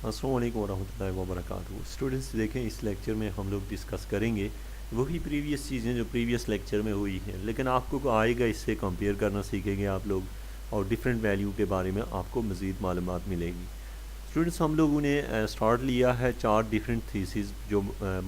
अस्सलाम वालेकुम वरहमतुल्लाहि वबरकातुहू। स्टूडेंट्स देखें, इस लेक्चर में हम लोग डिस्कस करेंगे वही प्रीवियस चीज़ें जो प्रीवियस लेक्चर में हुई हैं, लेकिन आपको आएगा इससे कंपेयर करना सीखेंगे आप लोग, और डिफरेंट वैल्यू के बारे में आपको मज़ीद मालूमात मिलेगी। स्टूडेंट्स, हम लोगों ने स्टार्ट लिया है 4 डिफरेंट थीसिस जो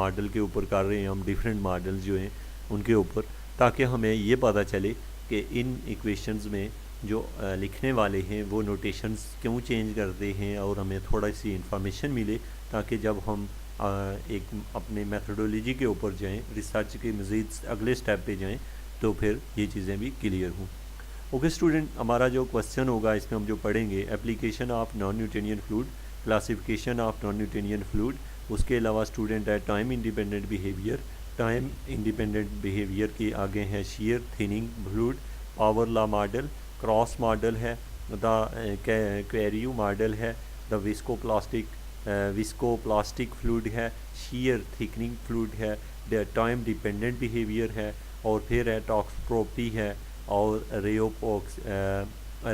मॉडल के ऊपर कर रहे हैं हम, डिफरेंट मॉडल्स जो हैं उनके ऊपर, ताकि हमें ये पता चले कि इन इक्वेशंस में जो लिखने वाले हैं वो नोटेशंस क्यों चेंज करते हैं, और हमें थोड़ा सी इंफॉर्मेशन मिले ताकि जब हम एक अपने मेथडोलॉजी के ऊपर जाएं, रिसर्च के मज़ीद अगले स्टेप पे जाएं, तो फिर ये चीज़ें भी क्लियर हों। ओके स्टूडेंट, हमारा जो क्वेश्चन होगा इसमें हम जो पढ़ेंगे application of non Newtonian fluid, classification of non Newtonian fluid, उसके अलावा स्टूडेंट है time independent behaviour. Time independent behaviour के आगे है share thinning fluid, power law model, cross model है, द क्वेरियो मॉडल है, द विस्कोप्लास्टिक फ्लूइड है, शेयर थिकनिंग फ्लूइड है, द टाइम डिपेंडेंट बिहेवियर है, और फिर है टॉक्सट्रोपी है, और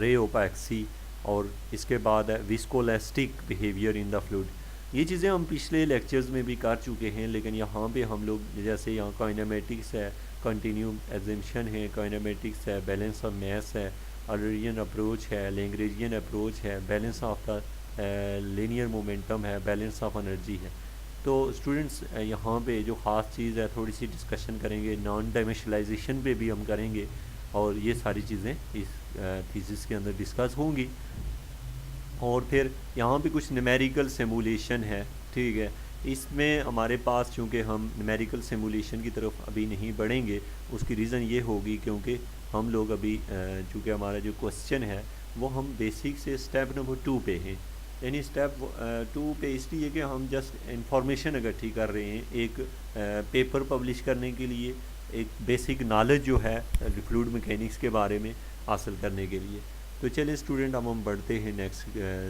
रेओपैक्सी, और इसके बाद है विस्कोलास्टिक बिहेवियर इन द फ्लूइड। ये चीज़ें हम पिछले लेक्चर्स में भी कर चुके हैं, लेकिन यहाँ पे हम लोग जैसे यहाँ काइनेमेटिक्स है, कंटिन्यू एजम्पशन है, काइनेमेटिक्स है, बैलेंस ऑफ मैस है, अल्रेरियन अप्रोच है, लैग्रेंजियन अप्रोच है, balance of the linear momentum है, बैलेंस ऑफ एनर्जी है। तो स्टूडेंट्स, यहाँ पे जो ख़ास चीज़ है थोड़ी सी डिस्कशन करेंगे, नॉन डायमेंशनलाइजेशन पे भी हम करेंगे, और ये सारी चीज़ें इस थीसिस के अंदर डिस्कस होंगी। और फिर यहाँ पे कुछ न्यूमेरिकल सिमुलेशन है, ठीक है। इसमें हमारे पास चूँकि हम न्यूमेरिकल सिमुलेशन की तरफ अभी नहीं बढ़ेंगे, उसकी रीज़न ये होगी क्योंकि हम लोग अभी चूँकि हमारा जो क्वेश्चन है वो हम बेसिक से स्टेप नंबर 2 पे हैं। यानी स्टेप 2 पे इसलिए कि हम जस्ट इंफॉर्मेशन इकट्ठी कर रहे हैं एक पेपर पब्लिश करने के लिए, एक बेसिक नॉलेज जो है फ्लूइड मैकेनिक्स के बारे में हासिल करने के लिए। तो चलिए स्टूडेंट, अब हम बढ़ते हैं नेक्स्ट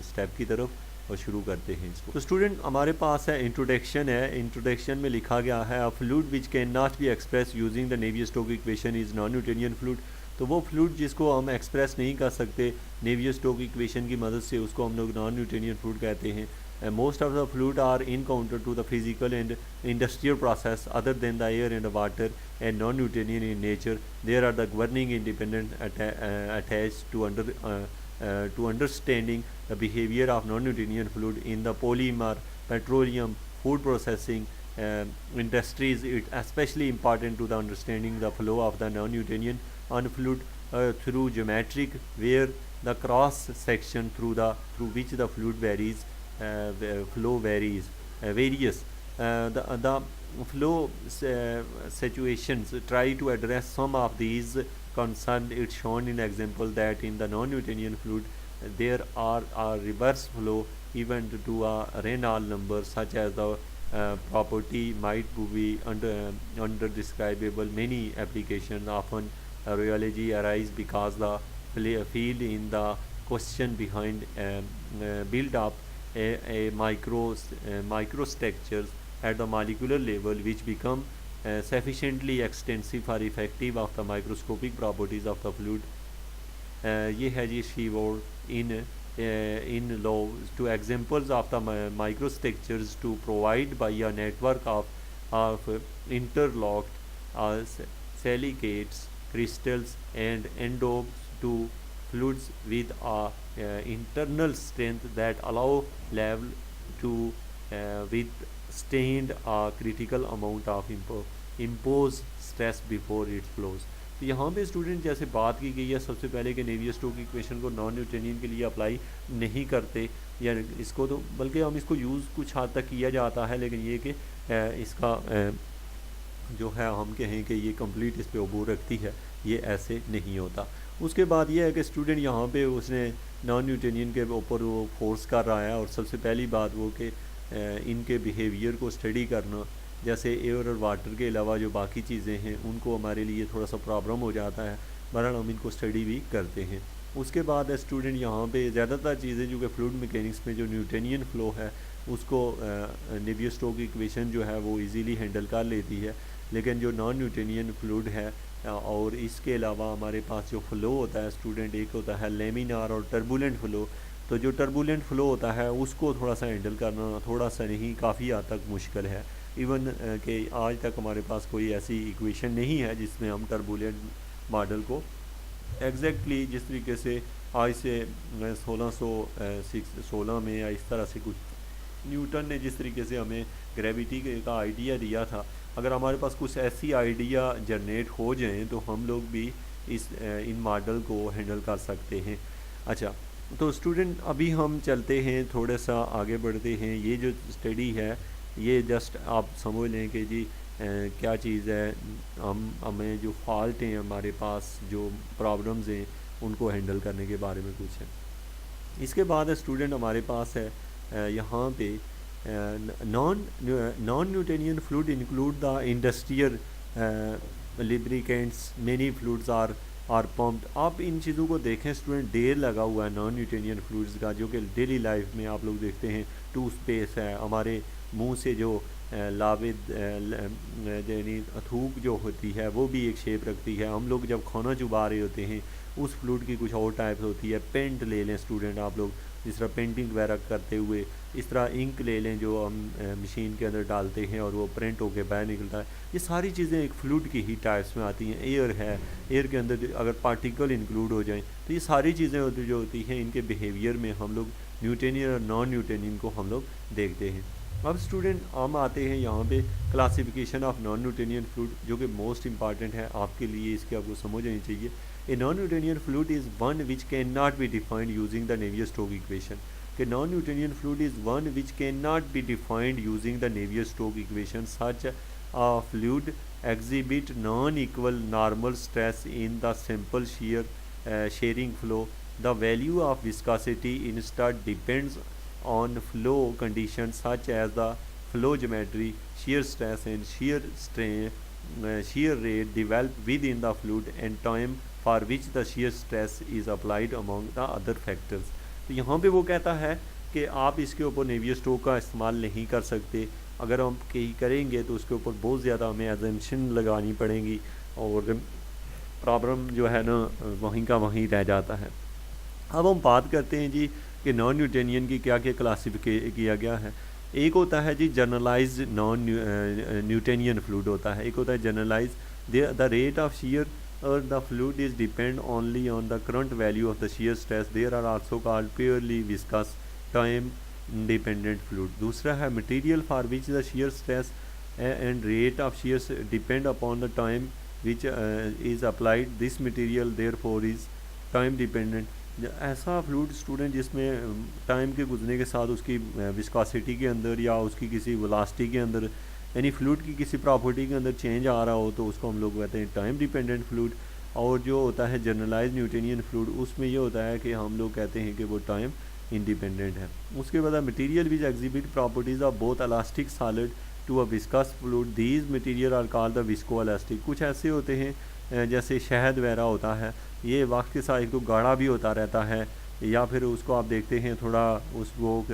स्टेप की तरफ और शुरू करते हैं इसको। तो स्टूडेंट, हमारे पास है इंट्रोडक्शन है। इंट्रोडक्शन में लिखा गया है अ fluid which can not be express using the Navier Stokes equation is non Newtonian fluid. तो वो फ्लूइड जिसको हम एक्सप्रेस नहीं कर सकते नेवियर-स्टोक्स इक्वेशन की मदद से, उसको हम लोग नॉन न्यूटोनियन फ्लूइड कहते हैं। Most of the fluid are encountered to the physical and industrial process other than the air and the water and non-Newtonian in nature. There are the governing independent attached to understanding the behavior of non-Newtonian fluid in the polymer, petroleum, food processing industries. It especially important to the understanding the flow of the non-Newtonian on fluid through geometric, where the cross section through which the fluid varies. Flow various. The flow situations try to address some of these concerns. It's shown in example that in the non-Newtonian fluid there are a reverse flow event to a Reynolds number, such as the property might be under describable. Many applications often rheology arise because the field in the question behind build up a microstructures at the molecular level which become sufficiently extensive for effective of the microscopic properties of the fluid. ये है जी शी word in law to examples of the microstructures to provide by a network of interlocked silicates, crystals and endobes to fluids with a internal strength that allow level to withstand a critical amount of impose stress before it flows. तो यहाँ पे student जैसे बात की गई है सबसे पहले कि नेवियर-स्टोक्स इक्वेशन को नॉन न्यूटोनियन के लिए अप्लाई नहीं करते, या इसको तो बल्कि हम इसको यूज़ कुछ हद तक किया जाता है, लेकिन ये कि इसका जो है हम कहें कि ये कंप्लीट इस पर अबूर रखती है, ये ऐसे नहीं होता। उसके बाद ये है कि स्टूडेंट यहाँ पे उसने नॉन न्यूटोनियन के ऊपर वो फोर्स कर रहा है, और सबसे पहली बात वो कि इनके बिहेवियर को स्टडी करना, जैसे एयर और वाटर के अलावा जो बाकी चीज़ें हैं उनको हमारे लिए थोड़ा सा प्रॉब्लम हो जाता है, बहरहाल हम इनको स्टडी भी करते हैं। उसके बाद है स्टूडेंट यहाँ पे ज़्यादातर चीज़ें जो कि फ्लूइड मैकेनिक्स में जो न्यूटोनियन फ़्लो है उसको नेवियर-स्टोक्स इक्वेशन जो है वो इजीली हैंडल कर लेती है, लेकिन जो नॉन न्यूटोनियन फ्लूइड है और इसके अलावा हमारे पास जो फ़्लो होता है स्टूडेंट, एक होता है लेमिनार और टर्बुलेंट फ़्लो। तो जो टर्बुलेंट फ़्लो होता है उसको थोड़ा सा हैंडल करना थोड़ा सा नहीं काफ़ी हद तक मुश्किल है। इवन कि आज तक हमारे पास कोई ऐसी इक्वेशन नहीं है जिसमें हम टर्बुलेंट मॉडल को एग्जैक्टली जिस तरीके से आज से 1616 में या इस तरह से कुछ न्यूटन ने जिस तरीके से हमें ग्रेविटी का आइडिया दिया था, अगर हमारे पास कुछ ऐसी आइडिया जनरेट हो जाएं तो हम लोग भी इन मॉडल को हैंडल कर सकते हैं। अच्छा, तो स्टूडेंट अभी हम चलते हैं थोड़ा सा आगे बढ़ते हैं। ये जो स्टडी है ये जस्ट आप समझ लें कि जी क्या चीज़ है, हमें जो फॉल्ट हैं हमारे पास जो प्रॉब्लम्स हैं उनको हैंडल करने के बारे में कुछ है। इसके बाद स्टूडेंट हमारे पास है यहाँ पे non Newtonian fluid include the industrial lubricants many fluids are pumped. आप इन चीज़ों को देखें स्टूडेंट, ढेर लगा हुआ है नॉन न्यूटेनियन फ्लूइड्स का जो कि डेली लाइफ में आप लोग देखते हैं। टूथपेस्ट है, हमारे मुंह से जो लाविद यानी थूक जो होती है वो भी एक शेप रखती है। हम लोग जब खाना चुबा रहे होते हैं उस फ्लूइड की कुछ और टाइप होती है। पेंट ले लें स्टूडेंट आप लोग, जिस तरह पेंटिंग वगैरह करते हुए, इस तरह इंक ले लें जो हम मशीन के अंदर डालते हैं और वो प्रिंट होके बाहर निकलता है। ये सारी चीज़ें एक फ्लूइड की ही टाइप्स में आती हैं। एयर है, एयर के अंदर अगर पार्टिकल इंक्लूड हो जाएं तो ये सारी चीज़ें जो होती हैं इनके बिहेवियर में हम लोग न्यूटेनियन और नॉन न्यूटेनियन को हम लोग देखते हैं। अब स्टूडेंट हम आते हैं यहाँ पे classification of non Newtonian fluid, जो कि मोस्ट इंपॉर्टेंट है आपके लिए, इसके आपको समझ आनी चाहिए। A non Newtonian fluid is one which can not be defined using the Navier Stokes equation. कि non Newtonian fluid is one which can not be defined using the Navier Stokes equation. Such a fluid exhibit non-equal normal stress in the simple sharing flow. The value of viscosity instead depends on flow conditions such as the flow geometry, shear stress and shear strain, shear rate developed within the fluid and time for which the shear stress is applied among the other factors. तो यहाँ पे वो कहता है कि आप इसके ऊपर नेवियर-स्टोक्स का इस्तेमाल नहीं कर सकते। अगर हम कहीं करेंगे तो उसके ऊपर बहुत ज़्यादा हमें एजम्पशन लगानी पड़ेंगी और प्रॉब्लम जो है ना वहीं का वहीं रह जाता है। अब हम बात करते हैं जी कि नॉन न्यूटेनियन की क्या क्या क्लासिफिके किया गया है। एक होता है जी जनरलाइज नॉन न्यूटेनियन फ्लूइड होता है, एक होता है generalised the rate of shear or the fluid is depend only on the current value of the shear stress. There are also called purely viscous time independent fluid. दूसरा है material for which the shear stress and rate of shear depend upon the time which is applied. This material therefore is time dependent. ऐसा fluid student जिसमें time के गुजरने के साथ उसकी viscosity के अंदर या उसकी किसी वेलोसिटी के अंदर यानी फ्लूइड की किसी प्रॉपर्टी के अंदर चेंज आ रहा हो तो उसको हम लोग कहते हैं टाइम डिपेंडेंट फ्लूइड। और जो होता है जनरलाइज न्यूटेनियन फ्लूइड उसमें ये होता है कि हम लोग कहते हैं कि वो टाइम इंडिपेंडेंट है। उसके बाद material which exhibit properties of both elastic solid to a viscous fluid, these material are called the visco elastic. कुछ ऐसे होते हैं जैसे शहद वगैरह होता है, ये वक्त के साथ एक तो गाढ़ा भी होता रहता है या फिर उसको आप देखते हैं थोड़ा उसको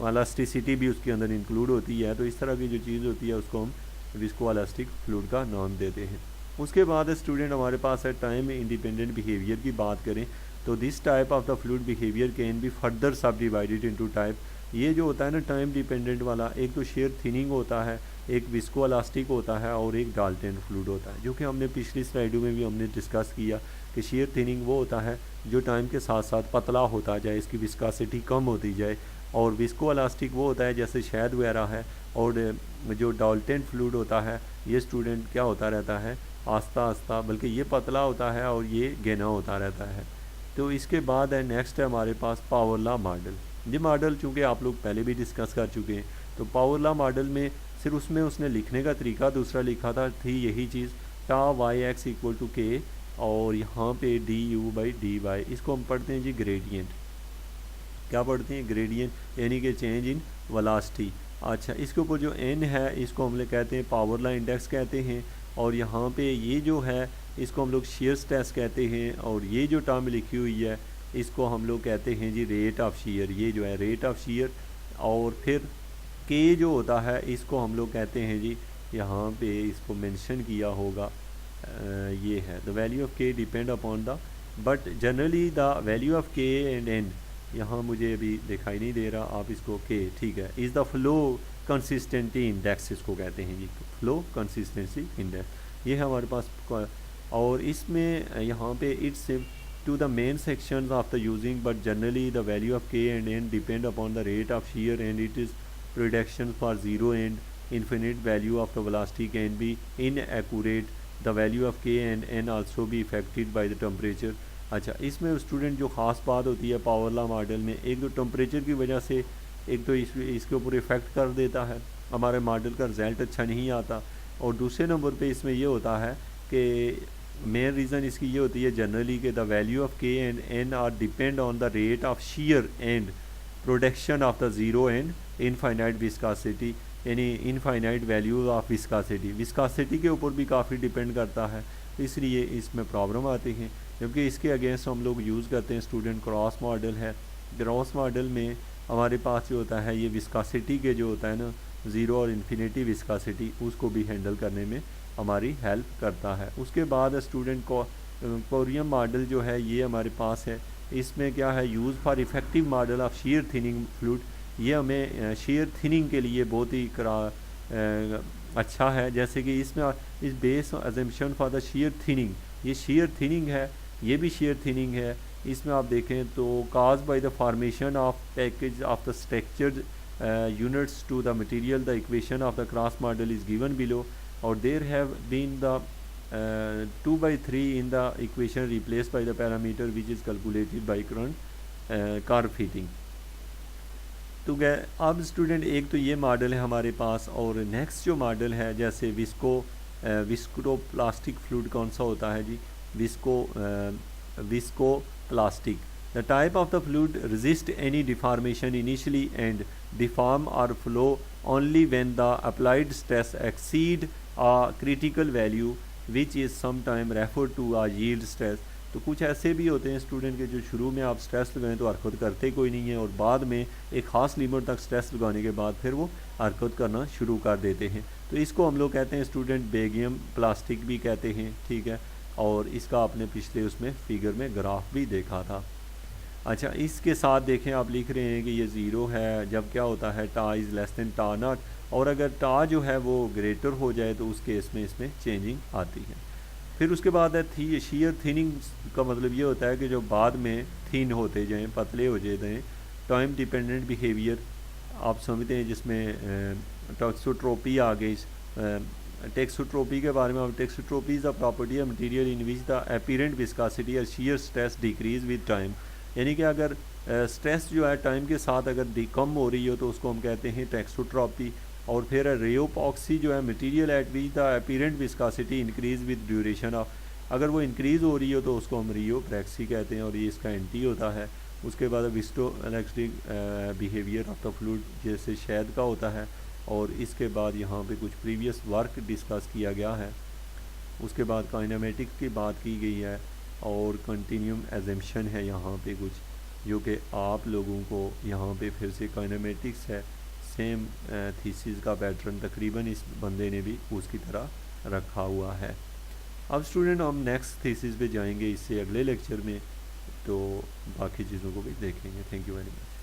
इलास्टिसिटी भी उसके अंदर इंक्लूड होती है। तो इस तरह की जो चीज़ होती है उसको हम विस्को इलास्टिक फ्लूइड का नाम देते हैं। उसके बाद स्टूडेंट हमारे पास है टाइम इंडिपेंडेंट बिहेवियर की बात करें तो this type of the fluid behaviour can be further सब डिवाइडेड इनटू टाइप। ये जो होता है ना टाइम डिपेंडेंट वाला, एक तो शेयर थिनिंग होता है, एक विस्को इलास्टिक होता है और एक डाल्टन फ्लूइड होता है, जो कि हमने पिछली स्लाइडों में भी हमने डिस्कस किया कि शेयर थिनिंग वो होता है जो टाइम के साथ साथ पतला होता जाए, इसकी विस्कोसिटी कम होती जाए। और विस्को इलास्टिक वो होता है जैसे शहद वगैरह है। और जो डाल्टन फ्लूइड होता है ये स्टूडेंट क्या होता रहता है आस्ता आस्ता, बल्कि ये पतला होता है और ये घना होता रहता है। तो इसके बाद है नेक्स्ट है हमारे पास पावर लॉ मॉडल। ये मॉडल चूँकि आप लोग पहले भी डिस्कस कर चुके हैं, तो पावर लॉ मॉडल में सिर्फ उसमें उसने लिखने का तरीका दूसरा लिखा था, थी यही चीज़ टा वाई एक्स इक्वल टू के और यहाँ पे D U by D Y. इसको हम पढ़ते हैं जी ग्रेडियंट। क्या पढ़ते हैं? ग्रेडियंट यानी कि चेंज इन वेलोसिटी। अच्छा, इसके ऊपर जो एन है इसको हम लोग कहते हैं पावर लॉ इंडेक्स कहते हैं। और यहाँ पे ये जो है इसको हम लोग शेयर स्ट्रेस कहते हैं। और ये जो टर्म लिखी हुई है इसको हम लोग कहते हैं जी रेट ऑफ शेयर, ये जो है रेट ऑफ शेयर। और फिर के जो होता है इसको हम लोग कहते हैं जी, यहाँ पे इसको मेंशन किया होगा, ये है द वैल्यू ऑफ के depend upon the but generally the value of K and N, यहाँ मुझे अभी दिखाई नहीं दे रहा, आप इसको के ठीक है, इज़ द फ्लो कंसिस्टेंटी इंडेक्स इसको कहते हैं जी, फ्लो कंसिस्टेंसी इंडेक्स, ये है हमारे पास। और इसमें यहाँ पे it's to the main sections of the using, but generally the value of k and n depend upon the rate of shear, and it is prediction for zero and infinite value of the velocity can be inaccurate. The value of k and n also be affected by the temperature. अच्छा, इसमें student जो ख़ास बात होती है power law model में, एक तो टेम्परेचर की वजह से एक तो इसके ऊपर इफ़ेक्ट कर देता है, हमारे मॉडल का रिज़ल्ट अच्छा नहीं आता, और दूसरे नंबर पे इसमें ये होता है कि मेन रीज़न इसकी ये होती है जनरली कि the value of K and N are depend on the rate of shear and production of the zero and infinite viscosity, यानी इनफाइनाइट वैल्यू ऑफ विस्कासिटी के ऊपर भी काफ़ी डिपेंड करता है, इसलिए इसमें प्रॉब्लम आती है। जबकि इसके अगेंस्ट हम लोग यूज़ करते हैं स्टूडेंट क्रॉस मॉडल है। क्रॉस मॉडल में हमारे पास जो होता है ये विस्कासिटी के जो होता है ना ज़ीरो और इन्फिनिटी विस्कासिटी, उसको भी हैंडल करने में हमारी हेल्प करता है। उसके बाद स्टूडेंट को कोरियम मॉडल जो है ये हमारे पास है, इसमें क्या है use for effective model of share thinning fluid, ये हमें शेयर थिनिंग के लिए बहुत ही अच्छा है। जैसे कि इसमें इस base assumption for the share thinning, ये शेयर थिनिंग है, ये भी शेयर थिनिंग है। इसमें आप देखें तो cause by the formation of package of the structured units to the material, the equation of the cross model is given below, और there have been the 2/3 in the equation replaced by the parameter which is calculated by current curve fitting। तो अब student एक तो ये model है हमारे पास, और next जो मॉडल है जैसे विस्को प्लास्टिक फ्लूइड कौन सा होता है जी, viscoplastic. The type of the fluid resist any deformation initially and deform or flow only when the applied stress exceed a critical value which is sometime referred to a yield stress। तो कुछ ऐसे भी होते हैं student के जो शुरू में आप स्ट्रेस लगाएं तो हरकत करते कोई नहीं है, और बाद में एक ख़ास लिमिट तक स्ट्रेस लगाने के बाद फिर वो हरकत करना शुरू कर देते हैं। तो इसको हम लोग कहते हैं स्टूडेंट बेगियम प्लास्टिक भी कहते हैं, ठीक है, और इसका आपने पिछले उसमें फिगर में ग्राफ भी देखा था। अच्छा, इसके साथ देखें आप लिख रहे हैं कि ये ज़ीरो है जब क्या होता है टा इज़ लेस दैन टा नॉट, और अगर टा जो है वो ग्रेटर हो जाए तो उस केस में इसमें चेंजिंग आती है। फिर उसके बाद है शेयर थिनिंग का मतलब ये होता है कि जो बाद में थिन होते जाएँ, पतले हो जाते हैं, टाइम डिपेंडेंट बिहेवियर आप समझते हैं, जिसमें टॉक्सोट्रोपी आ गई। टेक्सोट्रोपी के बारे में, अब thixotropy is a property of material in which the apparent viscosity और shear stress decrease with time, यानी कि अगर स्ट्रेस जो है टाइम के साथ अगर कम हो रही हो तो उसको हम कहते हैं टेक्सोट्रोपी। और फिर रेयोपॉक्सी जो है material at which the apparent viscosity increase with duration of, अगर वो इंक्रीज़ हो रही हो तो उसको हम रियोप्रैक्सी कहते हैं, और ये इसका एंटी होता है। उसके बाद विस्टोइलेक्ट्रिक बिहेवियर ऑफ द फ्लूइड जैसे शहद का होता है, और इसके बाद यहाँ पे कुछ प्रीवियस वर्क डिस्कस किया गया है। उसके बाद काइनेमेटिक्स की बात की गई है, और कंटिन्यूम एजम्पशन है यहाँ पे कुछ, जो कि आप लोगों को यहाँ पे फिर से काइनेमेटिक्स है, सेम थीसिस का पैटर्न तकरीबन इस बंदे ने भी उसकी तरह रखा हुआ है। अब स्टूडेंट हम नेक्स्ट थीसिस पे जाएंगे इससे अगले लेक्चर में, तो बाकी चीज़ों को भी देखेंगे। Thank you very much.